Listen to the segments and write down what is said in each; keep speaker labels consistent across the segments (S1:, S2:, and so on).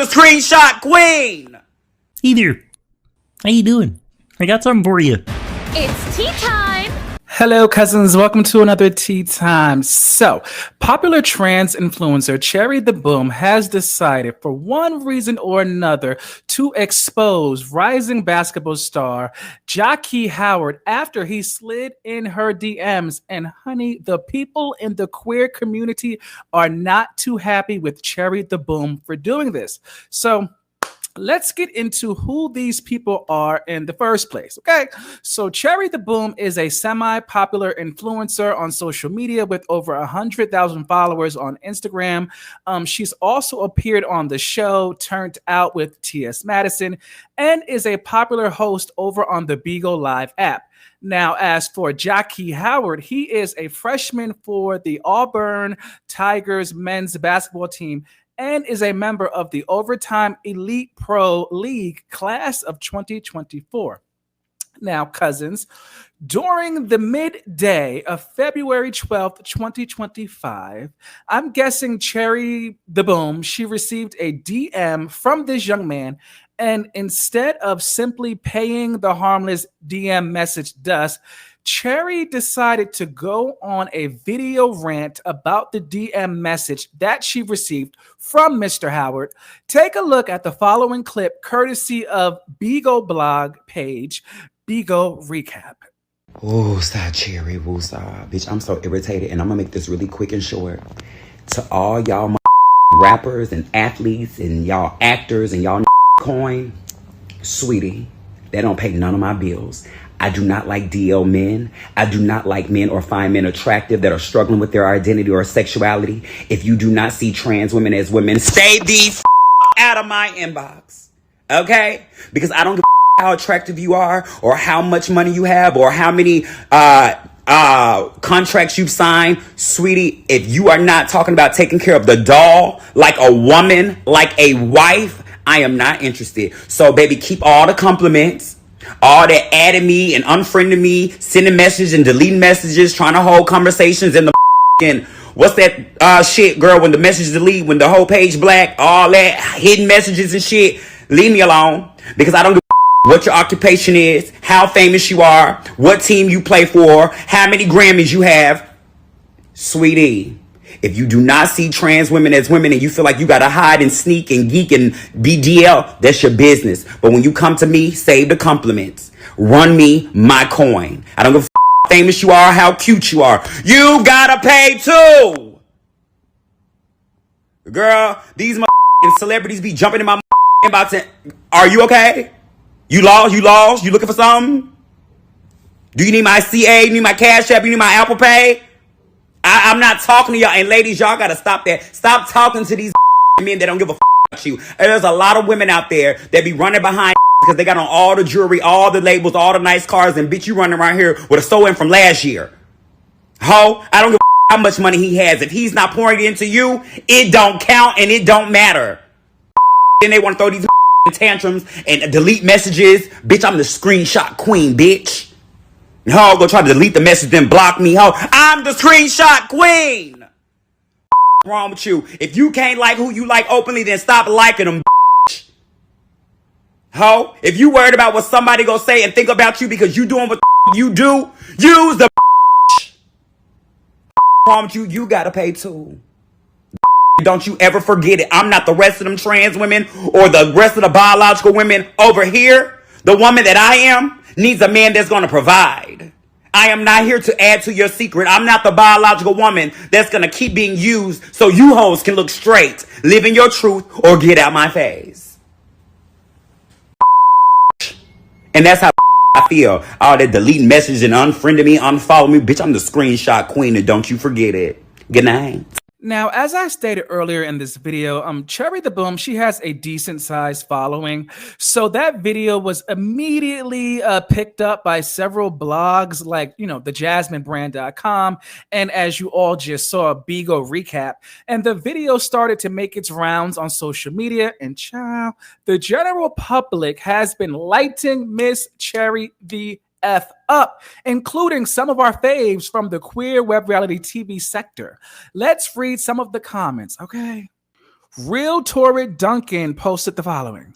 S1: the screenshot queen.
S2: Hey there. How you doing? I got something for you.
S3: It's tea time!
S4: Hello, cousins. Welcome to another Tea Time. So, popular trans influencer CherryTheeBoom has decided, for one reason or another, to expose rising basketball star Jahki Howard after he slid in her DMs. And honey, the people in the queer community are not too happy with CherryTheeBoom for doing this. So, let's get into who these people are in the first place, okay? So CherryTheeBoom is a semi-popular influencer on social media with over 100,000 followers on Instagram. She's also appeared on the show Turned Out with T.S. Madison and is a popular host over on the Beagle Live app. Now, as for Jahki Howard, he is a freshman for the Auburn Tigers men's basketball team and is a member of the Overtime Elite Pro League class of 2024. Now, cousins, during the midday of February 12th, 2025, I'm guessing CherryTheeBoom, she received a DM from this young man, and instead of simply paying the harmless DM message dust, Cherry decided to go on a video rant about the DM message that she received from Mr. Howard. Take a look at the following clip, courtesy of Beagle blog page, Beagle Recap.
S1: Woosah, Cherry, woosah. Bitch, I'm so irritated, and I'm gonna make this really quick and short. To all y'all rappers and athletes and y'all actors and y'all coin, sweetie, they don't pay none of my bills. I do not like DL men. I do not like men or find men attractive that are struggling with their identity or sexuality. If you do not see trans women as women, stay the out of my inbox. Okay? Because I don't give how attractive you are or how much money you have or how many contracts you've signed. Sweetie, if you are not talking about taking care of the doll like a woman, like a wife, I am not interested. So, baby, keep all the compliments. All that adding me and unfriending me, sending messages and deleting messages, trying to hold conversations in the and what's that shit, girl, when the message delete, when the whole page black, all that hidden messages and shit. Leave me alone, because I don't give what your occupation is, how famous you are, what team you play for, how many Grammys you have. Sweetie, if you do not see trans women as women and you feel like you gotta hide and sneak and geek and be DL, that's your business. But when you come to me, save the compliments. Run me my coin. I don't give a how famous you are, how cute you are. You gotta pay too. Girl, these celebrities be jumping in my inbox and, are you okay? You lost? You looking for something? Do you need my CA? You need my Cash App? You need my Apple Pay? I'm not talking to y'all. And ladies, y'all gotta stop that. Stop talking to these men that don't give a about you. And there's a lot of women out there that be running behind because they got on all the jewelry, all the labels, all the nice cars, and bitch, you running around here with a sew-in from last year. Ho, I don't give a how much money he has. If he's not pouring it into you, it don't count and it don't matter. Then they want to throw these tantrums and delete messages. Bitch, I'm the screenshot queen, bitch. Ho, go try to delete the message, then block me. Ho, I'm the screenshot queen. What's wrong with you? If you can't like who you like openly, then stop liking them. Ho, if you worried about what somebody gonna say and think about you because you doing what you do, use the. What's wrong with you? You gotta pay too. Don't you ever forget it. I'm not the rest of them trans women or the rest of the biological women over here. The woman that I am needs a man that's going to provide. I am not here to add to your secret. I'm not the biological woman that's going to keep being used so you hoes can look straight, live in your truth, or get out my face. And that's how I feel. All that deleting messages and unfriending me, unfollow me. Bitch, I'm the screenshot queen, and don't you forget it. Good night.
S4: Now, as I stated earlier in this video, CherryTheeBoom, she has a decent sized following. So that video was immediately picked up by several blogs like, thejasminebrand.com. And as you all just saw, Beagle Recap. And the video started to make its rounds on social media. And child, the general public has been lighting Miss Cherry the F up, including some of our faves from the queer web reality TV sector. Let's read some of the comments, okay? Real Torrid Duncan posted the following.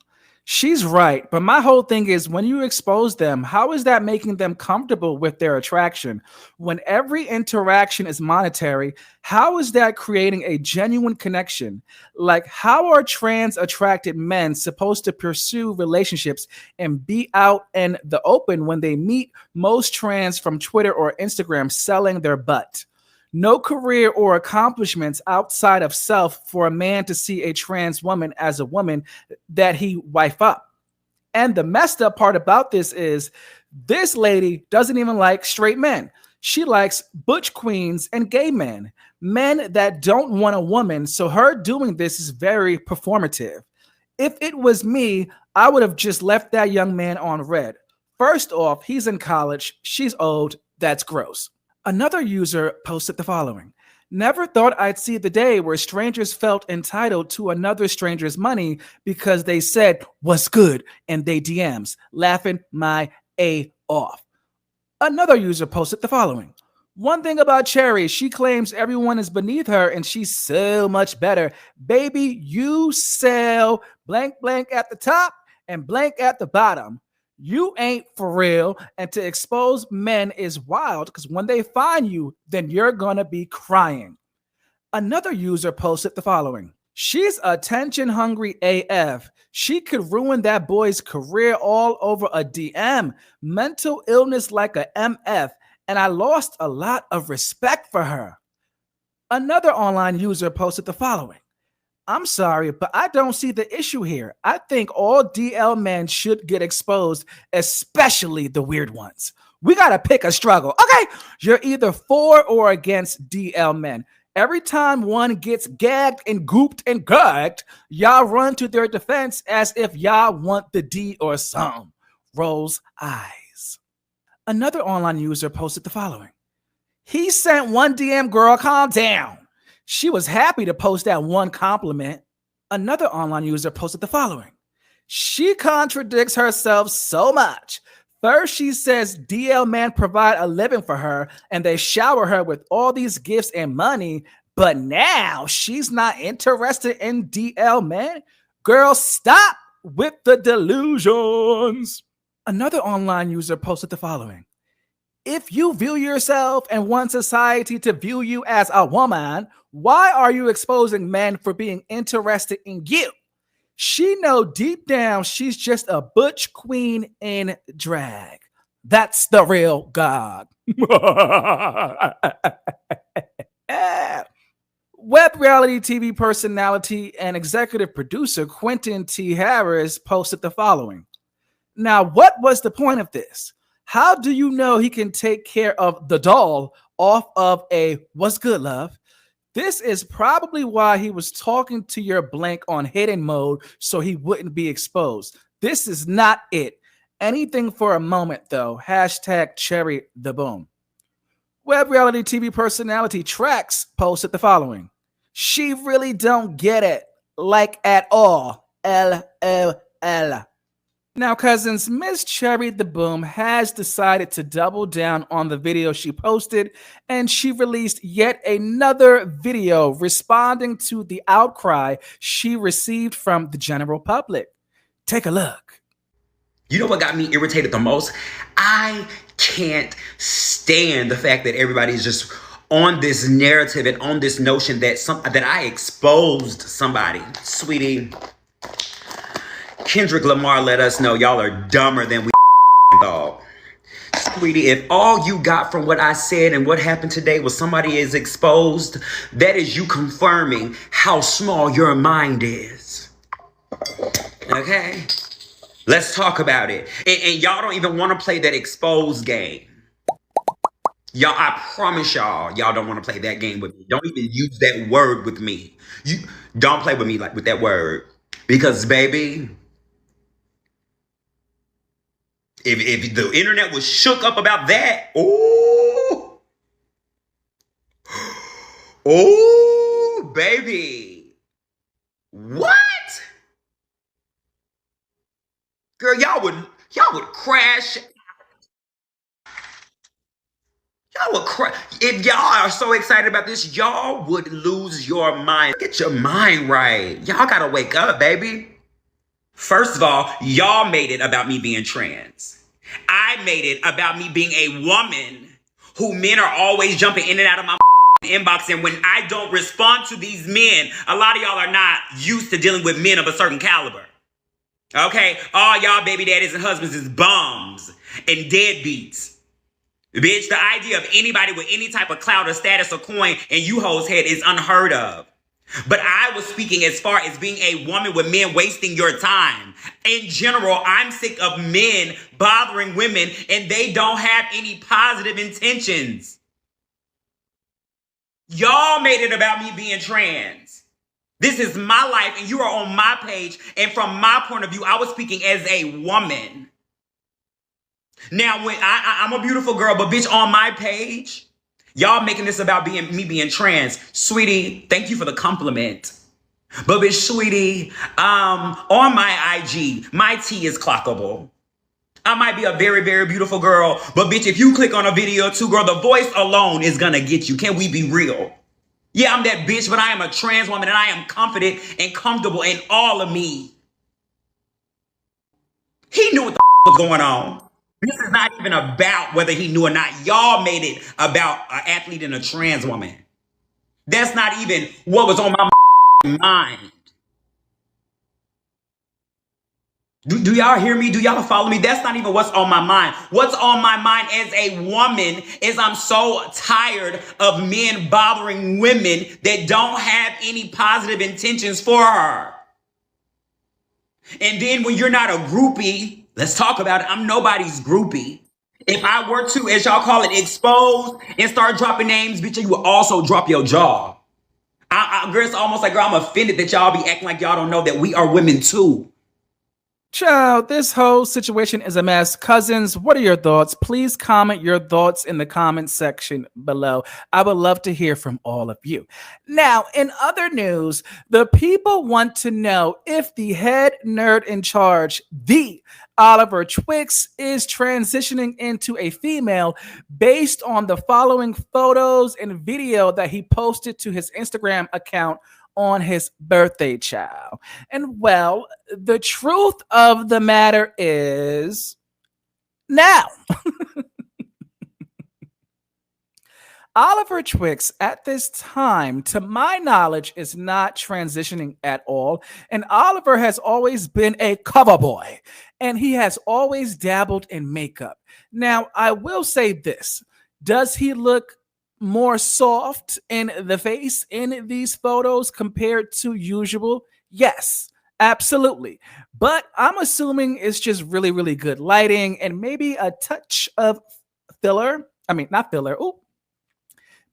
S4: She's right, but my whole thing is when you expose them, how is that making them comfortable with their attraction? When every interaction is monetary, how is that creating a genuine connection? Like, how are trans attracted men supposed to pursue relationships and be out in the open when they meet most trans from Twitter or Instagram selling their butt? No career or accomplishments outside of self for a man to see a trans woman as a woman that he wife up. And the messed up part about this is this lady doesn't even like straight men. She likes butch queens and gay men, men that don't want a woman. So her doing this is very performative. If it was me, I would have just left that young man on red. First off, he's in college. She's old. That's gross. Another user posted the following. Never thought I'd see the day where strangers felt entitled to another stranger's money because they said, "What's good?" in they DMs, laughing my A off. Another user posted the following. One thing about Cherry, she claims everyone is beneath her and she's so much better. Baby, you sell blank blank at the top and blank at the bottom. You ain't for real, and to expose men is wild because when they find you, then you're gonna be crying. Another user posted the following. She's attention hungry AF. She could ruin that boy's career all over a DM. Mental illness like a MF, and I lost a lot of respect for her. Another online user posted the following. I'm sorry, but I don't see the issue here. I think all DL men should get exposed, especially the weird ones. We got to pick a struggle. Okay, you're either for or against DL men. Every time one gets gagged and gooped and gagged, y'all run to their defense as if y'all want the D or some. Rolls eyes. Another online user posted the following. He sent one DM, girl, calm down. She was happy to post that one compliment. Another online user posted the following. She contradicts herself so much. First, she says DL men provide a living for her and they shower her with all these gifts and money, but now she's not interested in DL men. Girl, stop with the delusions. Another online user posted the following. If you view yourself and want society to view you as a woman, why are you exposing men for being interested in you? She know deep down she's just a butch queen in drag. That's the real God. Web reality TV personality and executive producer Quentin T. Harris posted the following. Now, what was the point of this? How do you know he can take care of the doll off of a "What's good, love"? This is probably why he was talking to your blank on hidden mode so he wouldn't be exposed. This is not it. Anything for a moment, though. Hashtag CherryTheeBoom. Web reality TV personality Trax posted the following. She really don't get it. Like at all. LOL. Now, cousins, Miss CherryTheeBoom has decided to double down on the video she posted, and she released yet another video responding to the outcry she received from the general public. Take a look.
S1: You know what got me irritated the most? I can't stand the fact that everybody's just on this narrative and on this notion that I exposed somebody. Sweetie, Kendrick Lamar let us know y'all are dumber than we thought. Sweetie, if all you got from what I said and what happened today was somebody is exposed, that is you confirming how small your mind is. Okay? Let's talk about it. And y'all don't even want to play that exposed game. Y'all, I promise y'all don't want to play that game with me. Don't even use that word with me. You don't play with me like with that word. Because, baby, if the internet was shook up about that, oh, baby, what? Girl, y'all would crash. Y'all would cry. If y'all are so excited about this, y'all would lose your mind. Get your mind right. Y'all gotta wake up, baby. First of all, y'all made it about me being trans. I made it about me being a woman who men are always jumping in and out of my inbox. And when I don't respond to these men, a lot of y'all are not used to dealing with men of a certain caliber. Okay? All y'all baby daddies and husbands is bums and deadbeats. Bitch, the idea of anybody with any type of clout or status or coin in you hoes head is unheard of. But I was speaking as far as being a woman with men wasting your time. In general, I'm sick of men bothering women and they don't have any positive intentions. Y'all made it about me being trans. This is my life and you are on my page. And from my point of view, I was speaking as a woman. Now, when I'm a beautiful girl, but bitch, on my page, y'all making this about me being trans. Sweetie, thank you for the compliment. But bitch, sweetie, on my IG, my T is clockable. I might be a very, very beautiful girl, but bitch, if you click on a video too, girl, the voice alone is gonna get you. Can we be real? Yeah, I'm that bitch, but I am a trans woman and I am confident and comfortable in all of me. He knew what the was going on. This is not even about whether he knew or not. Y'all made it about an athlete and a trans woman. That's not even what was on my mind. Do y'all hear me? Do y'all follow me? That's not even what's on my mind. What's on my mind as a woman is I'm so tired of men bothering women that don't have any positive intentions for her. And then when you're not a groupie, let's talk about it. I'm nobody's groupie. If I were to, as y'all call it, expose and start dropping names, bitch, you would also drop your jaw. Girl, it's almost like, girl, I'm offended that y'all be acting like y'all don't know that we are women too.
S4: Child, this whole situation is a mess. Cousins, what are your thoughts? Please comment your thoughts in the comment section below. I would love to hear from all of you. Now, in other news, the people want to know if the head nerd in charge, the Oliver Twix, is transitioning into a female based on the following photos and video that he posted to his Instagram account on his birthday, child. And well, the truth of the matter is now. Oliver Twix, at this time, to my knowledge, is not transitioning at all. And Oliver has always been a cover boy, and he has always dabbled in makeup. Now, I will say this. Does he look more soft in the face in these photos compared to usual? Yes, absolutely. But I'm assuming it's just really, really good lighting and maybe a touch of filler. I mean, not filler. Ooh.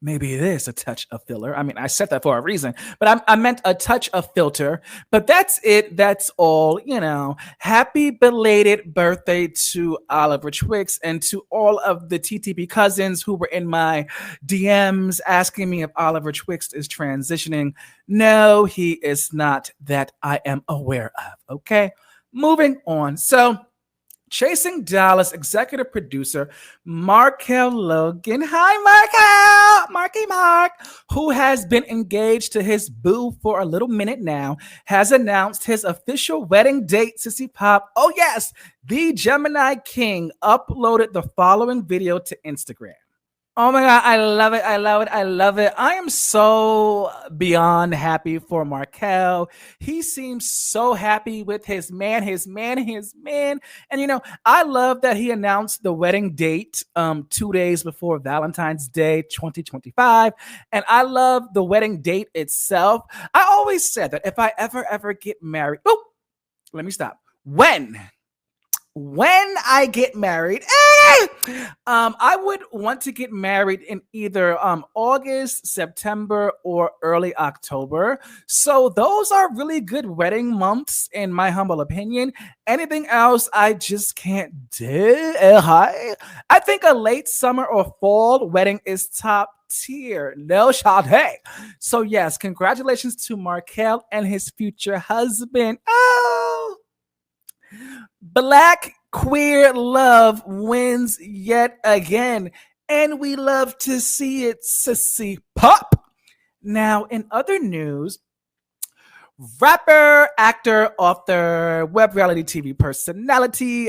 S4: Maybe it is a touch of filler. I mean, I said that for a reason, but I meant a touch of filter. But that's it. That's all. You know, happy belated birthday to Oliver Twix and to all of the TTB cousins who were in my DMs asking me if Oliver Twix is transitioning. No, he is not, that I am aware of. Okay, moving on. So, Chasing Dallas executive producer Marquel Logan, hi Mark, who has been engaged to his boo for a little minute now, has announced his official wedding date. Sissy Pop, oh yes, the Gemini King uploaded the following video to Instagram. Oh my God, I love it. I am so beyond happy for Markel. He seems so happy with his man. And you know, I love that he announced the wedding date 2 days before Valentine's Day 2025. And I love the wedding date itself. I always said that if I ever get married, let me stop. When I get married, I would want to get married in either August, September, or early October. So those are really good wedding months, in my humble opinion. Anything else, I just can't do. I think a late summer or fall wedding is top tier. No shot. Hey. So yes, congratulations to Markel and his future husband. Oh. Black queer love wins yet again. and we love to see it, sissy pop. Now, in other news, rapper, actor, author, web reality TV personality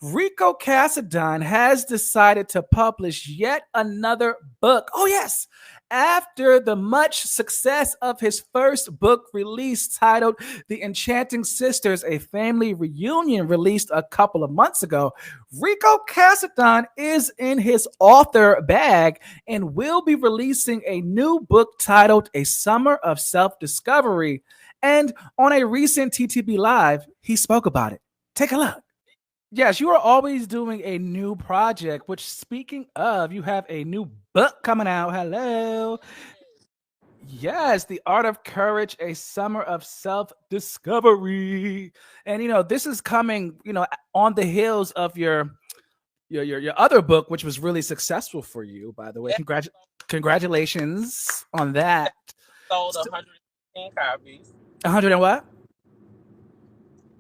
S4: Rico Cassadine has decided to publish yet another book. Oh, yes. After the much success of his first book release titled The Enchanting Sisters, a family reunion released a couple of months ago, Rico Cassadine is in his author bag and will be releasing a new book titled A Summer of Self-Discovery. And on a recent TTB Live, he spoke about it. Take a look. Yes, you are always doing a new project, which speaking of, you have a new book coming out. Hello. Yes, The Art of Courage, A Summer of Self-Discovery. And this is coming, on the heels of your other book, which was really successful for you, by the way. Congratulations on that.
S5: Sold 115 copies.
S4: 100 and what?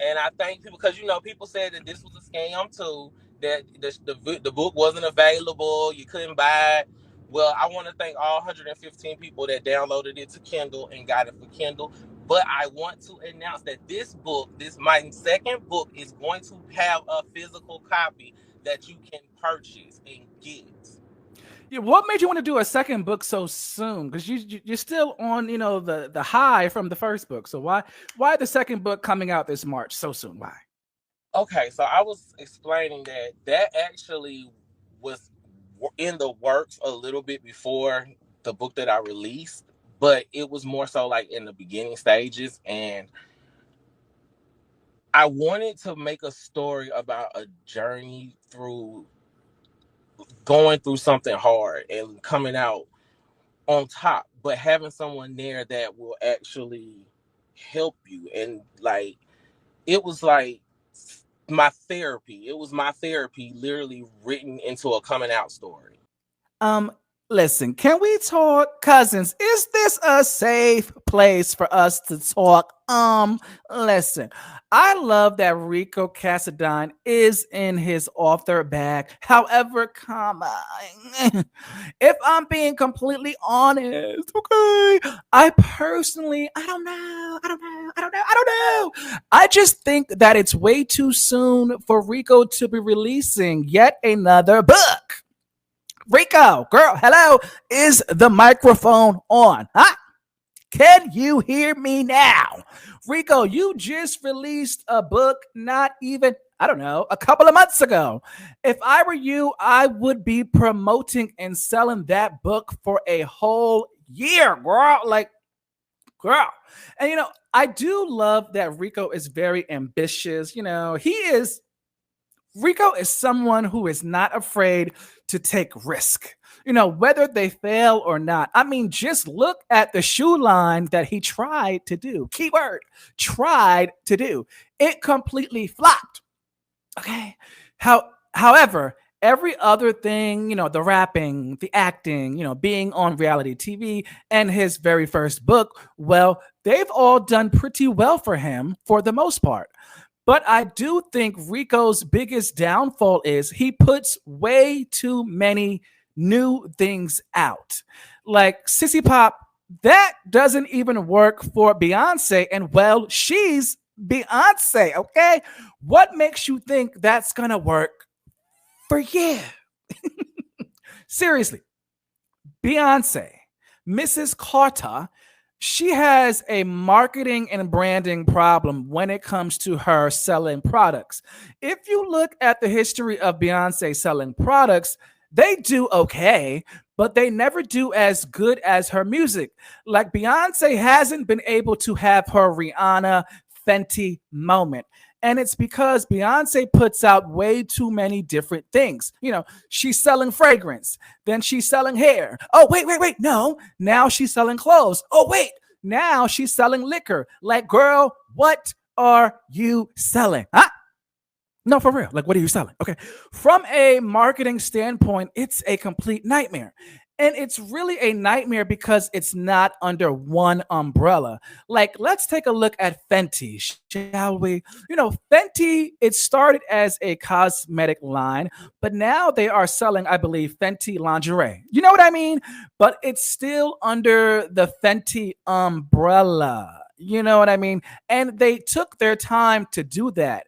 S5: And I thank people because people said that this was a scam too. That the book wasn't available, you couldn't buy it. Well, I want to thank all 115 people that downloaded it to Kindle and got it for Kindle. But I want to announce that this book, my second book, is going to have a physical copy that you can purchase and get.
S4: Yeah, what made you want to do a second book so soon? Because you're still on, the high from the first book. So why the second book coming out this March so soon? Why?
S5: Okay, so I was explaining that actually was in the works a little bit before the book that I released, but it was more so like in the beginning stages, and I wanted to make a story about a journey through going through something hard and coming out on top, but having someone there that will actually help you. And like, it was like my therapy. It was my therapy literally written into a coming out story.
S4: Listen, can we talk, cousins? Is this a safe place for us to talk? Listen, I love that Rico Cassadine is in his author bag. However, if I'm being completely honest, okay, I don't know. I just think that it's way too soon for Rico to be releasing yet another book. Rico, girl, hello. Is the microphone on? Huh? Can you hear me now? Rico, you just released a book not even, a couple of months ago. If I were you, I would be promoting and selling that book for a whole year, girl. Girl. And, I do love that Rico is very ambitious. Rico is someone who is not afraid to take risk, whether they fail or not. I mean, just look at the shoe line that he tried to do. Keyword, tried to do. It completely flopped. Okay. However, every other thing, the rapping, the acting, being on reality TV and his very first book, well, they've all done pretty well for him for the most part. But I do think Rico's biggest downfall is he puts way too many new things out. Like Sissy Pop, that doesn't even work for Beyonce. And well, she's Beyonce, okay? What makes you think that's gonna work for you? Seriously, Beyonce, Mrs. Carter, she has a marketing and branding problem when it comes to her selling products. If you look at the history of Beyonce selling products, they do okay, but they never do as good as her music. Like Beyonce hasn't been able to have her Rihanna Fenty moment. And it's because Beyonce puts out way too many different things. She's selling fragrance. Then she's selling hair. Oh, wait. No. Now she's selling clothes. Oh, wait. Now she's selling liquor. Like, girl, what are you selling? Huh? No, for real. Like, what are you selling? Okay. From a marketing standpoint, it's a complete nightmare. And it's really a nightmare because it's not under one umbrella. Like, let's take a look at Fenty, shall we? Fenty, it started as a cosmetic line, but now they are selling, I believe, Fenty lingerie. You know what I mean? But it's still under the Fenty umbrella. You know what I mean? And they took their time to do that.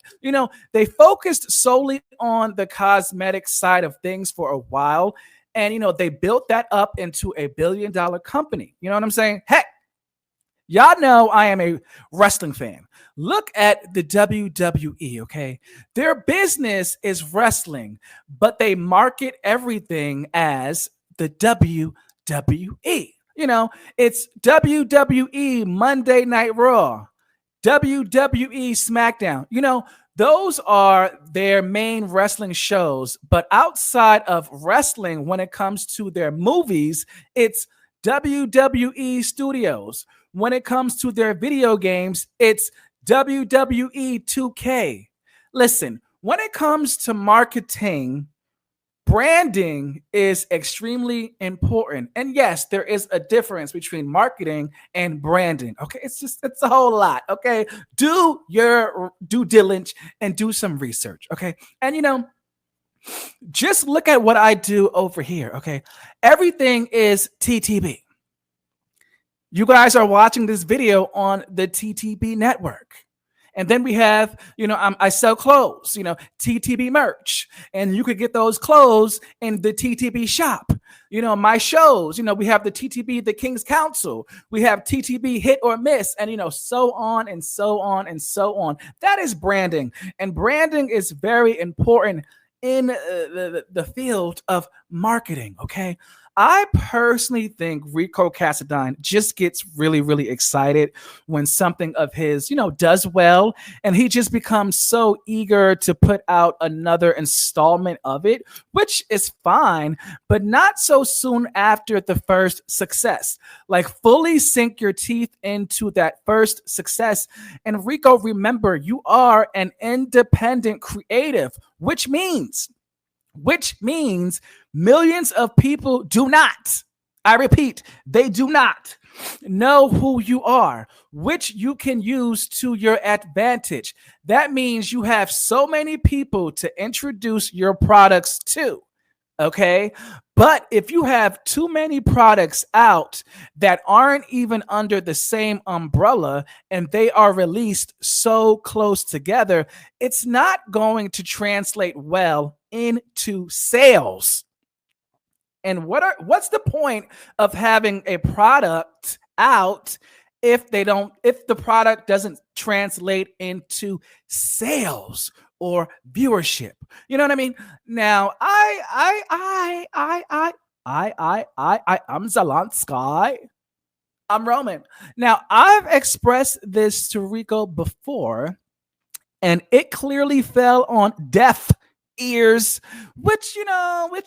S4: They focused solely on the cosmetic side of things for a while. And, they built that up into a $1 billion company. You know what I'm saying? Heck, y'all know I am a wrestling fan. Look at the WWE, okay? Their business is wrestling, but they market everything as the WWE. It's WWE Monday Night Raw, WWE SmackDown. Those are their main wrestling shows. But outside of wrestling, when it comes to their movies, it's WWE Studios. When it comes to their video games, it's WWE 2K. Listen, when it comes to marketing, branding is extremely important. And yes, there is a difference between marketing and branding. Okay, it's a whole lot. Okay, do your due diligence and do some research. Okay, and just look at what I do over here. Okay, everything is TTB. You guys are watching this video on the TTB network. And then we have, I sell clothes, TTB merch. And you could get those clothes in the TTB shop. My shows, we have the TTB, the King's Council. We have TTB Hit or Miss, and, so on and so on and so on. That is branding. And branding is very important in the field of marketing, okay? I personally think Rico Cassadine just gets really, really excited when something of his, does well. And he just becomes so eager to put out another installment of it, which is fine, but not so soon after the first success. Like, fully sink your teeth into that first success. And Rico, remember, you are an independent creative, which means millions of people do not, I repeat, they do not know who you are, which you can use to your advantage. That means you have so many people to introduce your products to. Okay. But if you have too many products out that aren't even under the same umbrella and they are released so close together, it's not going to translate well into sales. And what's the point of having a product out if the product doesn't translate into sales or viewership? You know what I mean? Now, I'm Zelensky. I'm Roman. Now, I've expressed this to Rico before, and it clearly fell on deaf ears, which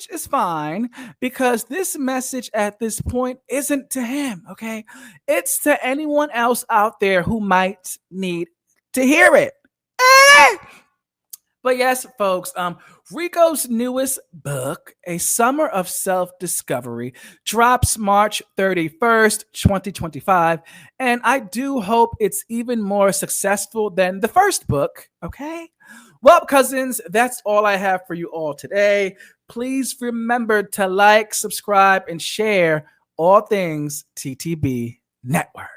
S4: is fine, because this message at this point isn't to him, okay? It's to anyone else out there who might need to hear it. But yes, folks, Rico's newest book, A Summer of Self-Discovery, drops March 31st, 2025. And I do hope it's even more successful than the first book, okay? Well, cousins, that's all I have for you all today. Please remember to like, subscribe, and share all things TTB Network.